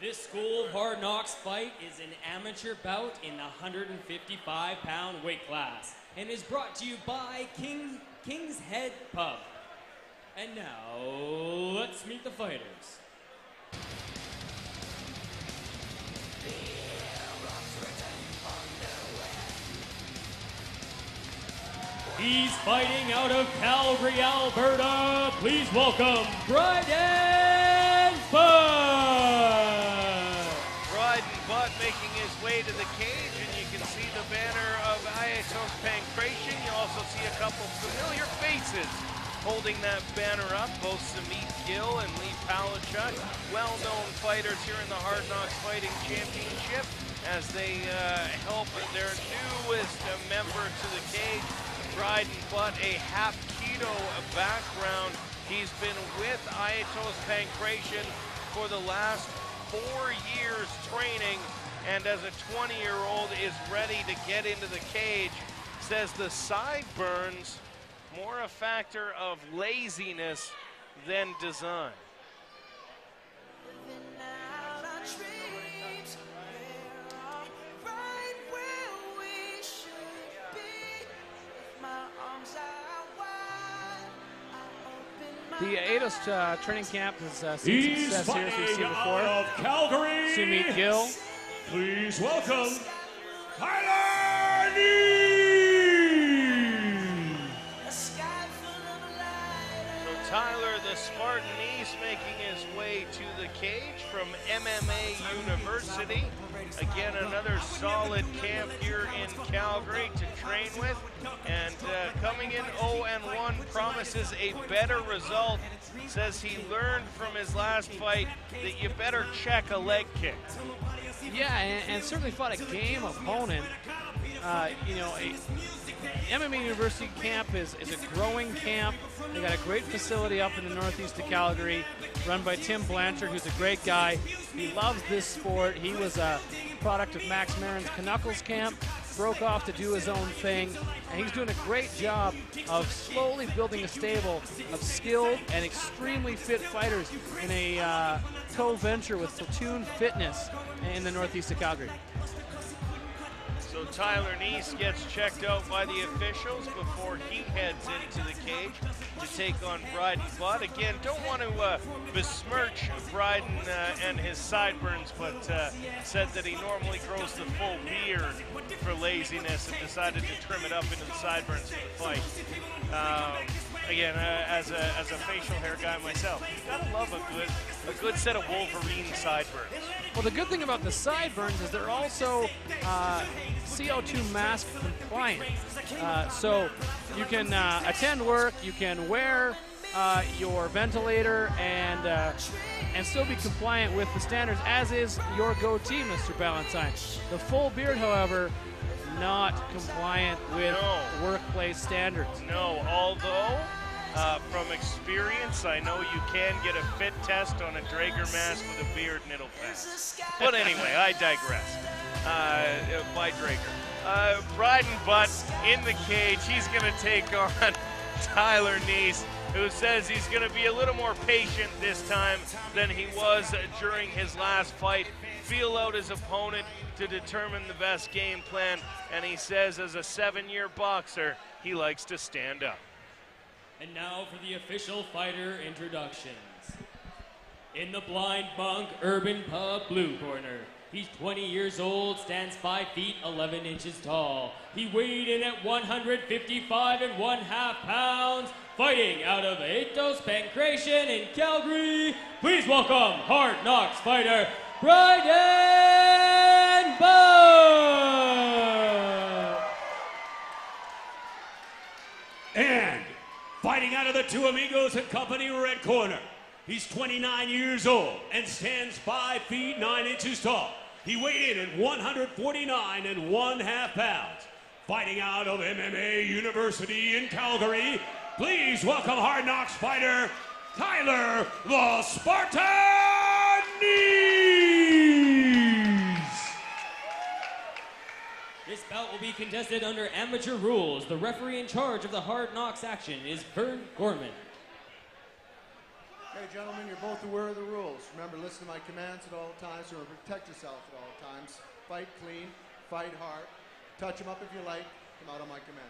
This School of Hard Knocks fight is an amateur bout in the 155-pound weight class and is brought to you by King's Head Pub. And now, let's meet the fighters. He's fighting out of Calgary, Alberta. Please welcome Brydon Brydon making his way to the cage, and you can see the banner of Ayatos Pancration. You also see a couple familiar faces holding that banner up, both Samit Gill and Lee Palachuk, well-known fighters here in the Hard Knocks Fighting Championship as they help their newest member to the cage. Brydon, a Hapkido background. He's been with Ayatos Pancration for the last 4 years training, and as a 20-year-old is ready to get into the cage. Says the sideburns more a factor of laziness than design. The Ayatos training camp has seen success here, as we've seen before. Calgary. Samit Gill. Please welcome Tyler Kniess. So Tyler, the Spartan Kniess, making his way to the cage from MMA University. Again, another solid camp here in Calgary to train with. And coming in 0-1 promises a better result. Says he learned from his last fight that you better check a leg kick. Yeah, and certainly fought a game opponent. You know, MMA University camp is a growing camp. They got a great facility up in the northeast of Calgary, run by Tim Blanchard, who's a great guy. He loves this sport. He was a product of Max Marin's Knuckles camp, broke off to do his own thing, and he's doing a great job of slowly building a stable of skilled and extremely fit fighters in a co-venture with Platoon Fitness in the northeast of Calgary. So Tyler Kniess gets checked out by the officials before he heads into the cage to take on Brydon. Again, don't want to besmirch Brydon and his sideburns, but said that he normally grows the full beard for laziness and decided to trim it up into the sideburns for the fight. Again, as a facial hair guy myself, you gotta love a good set of Wolverine sideburns. Well, the good thing about the sideburns is they're also CO2 mask compliant. So you can attend work, you can wear your ventilator and still be compliant with the standards, as is your goatee, Mr. Ballantyne. The full beard, however, not compliant with workplace standards. No, although from experience, I know you can get a fit test on a Draeger mask with a beard and it'll pass. But anyway, I digress. By Draeger. Brydon in the cage. He's going to take on Tyler Kniess, who says he's going to be a little more patient this time than he was during his last fight. Feel out his opponent to determine the best game plan, and he says as a 7-year boxer, he likes to stand up. And now for the official fighter introductions. In the Blind Monk Urban Pub blue corner, he's 20 years old, stands 5 feet 11 inches tall. He weighed in at 155 1/2 pounds, fighting out of Ayatos Pancration in Calgary. Please welcome Hard Knocks fighter, Brydon And fighting out of the Two Amigos and Company red corner, he's 29 years old and stands 5 feet 9 inches tall. He weighed in at 149 1/2 pounds. Fighting out of MMA University in Calgary, please welcome Hard Knocks fighter, Tyler the Spartan Kniess. This bout will be contested under amateur rules. The referee in charge of the Hard Knocks action is Vern Gorman. Okay, right, gentlemen, you're both aware of the rules. Remember, listen to my commands at all times. Remember, protect yourself at all times. Fight clean, fight hard. Touch them up if you like. Come out on my command.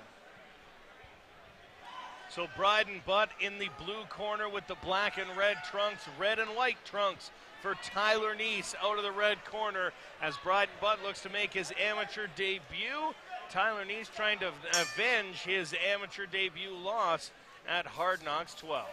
So Brydon Butt in the blue corner with the black and red trunks, red and white trunks for Tyler Kniess out of the red corner as Brydon Butt looks to make his amateur debut. Tyler Kniess trying to avenge his amateur debut loss at Hard Knocks 12.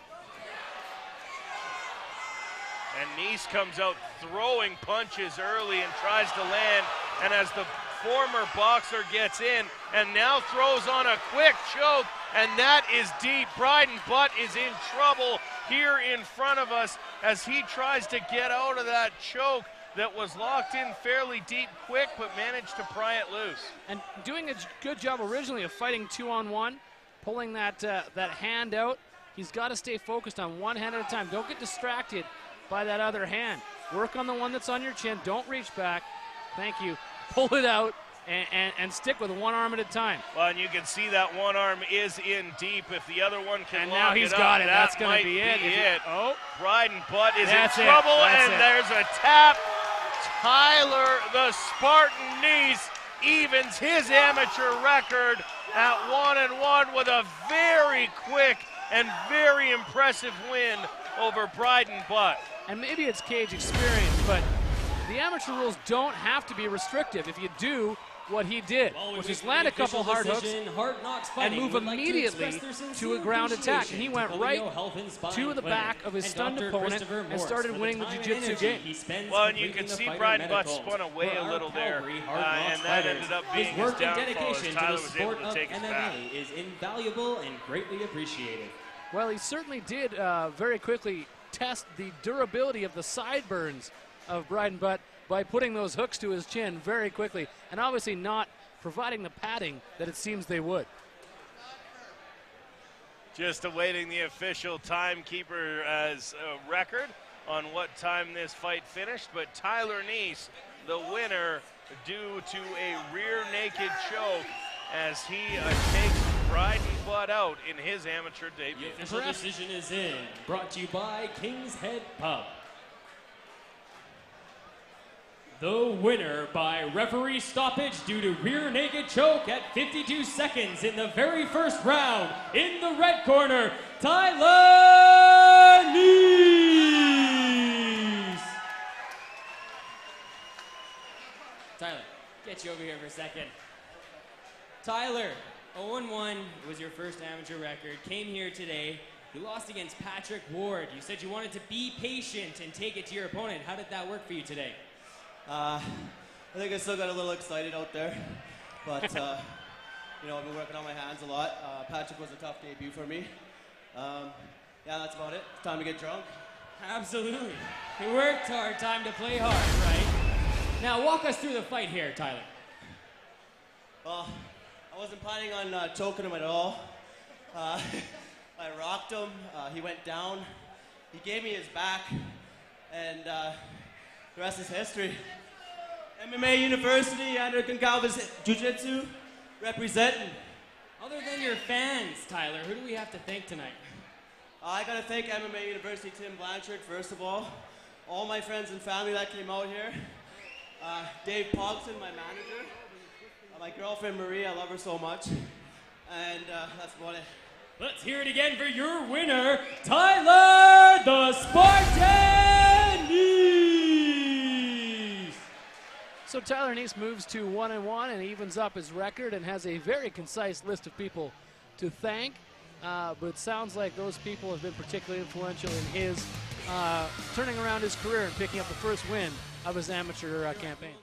And Kniess comes out throwing punches early and tries to land, and as the former boxer gets in and now throws on a quick choke, and that is deep. Brydon Butt is in trouble here in front of us as he tries to get out of that choke that was locked in fairly deep quick, but managed to pry it loose. And doing a good job originally of fighting 2-on-1, pulling that hand out. He's got to stay focused on one hand at a time. Don't get distracted by that other hand. Work on the one that's on your chin. Don't reach back. Thank you. Pull it out and stick with one arm at a time. Well, and you can see that one arm is in deep. If the other one can and lock now he's it got up, it. That's going to be it. Oh, Brydon Butt is in That's it. trouble, That's and it. there's a tap. Tyler, the Spartan Kniess, evens his amateur record at 1-1 with a very quick and very impressive win over Brydon Butt. And maybe it's cage experience, but the amateur rules don't have to be restrictive if you do what he did, which is land a couple hard hooks and move immediately to a ground attack. And he went right to the back of his stunned opponent and started winning the jiu-jitsu game. Well, and you can see Brydon Butt spun away a little there, and that ended up being his downfall as Tyler was able to take his back. Is invaluable and greatly appreciated. Well, he certainly did very quickly test the durability of the sideburns of Brydon Butt by putting those hooks to his chin very quickly, and obviously not providing the padding that it seems they would. Just awaiting the official timekeeper as a record on what time this fight finished, but Tyler Kniess, the winner, due to a rear naked choke as he takes Brydon Butt out in his amateur debut. The official decision is in, brought to you by King's Head Pub. The winner by referee stoppage due to rear naked choke at 52 seconds in the very first round, in the red corner, Tyler Kniess. Tyler, get you over here for a second. Tyler, 0-1 was your first amateur record, came here today. You lost against Patrick Ward. You said you wanted to be patient and take it to your opponent. How did that work for you today? I think I still got a little excited out there, but you know, I've been working on my hands a lot. Patrick was a tough debut for me. Yeah, that's about it. It's time to get drunk. Absolutely. You worked hard, time to play hard, right? Now walk us through the fight here, Tyler. Well, I wasn't planning on choking him at all. I rocked him, he went down, he gave me his back, and the rest is history. MMA University, Andrew Goncalves Jiu-Jitsu, representing. Other than your fans, Tyler, who do we have to thank tonight? I gotta thank MMA University Tim Blanchard, first of all my friends and family that came out here, Dave Pogson, my manager, my girlfriend Marie, I love her so much, and that's about it. Let's hear it again for your winner, Tyler the Spartan Kniess. So Tyler Kniess moves to 1-1 and evens up his record and has a very concise list of people to thank. But it sounds like those people have been particularly influential in his turning around his career and picking up the first win of his amateur campaign.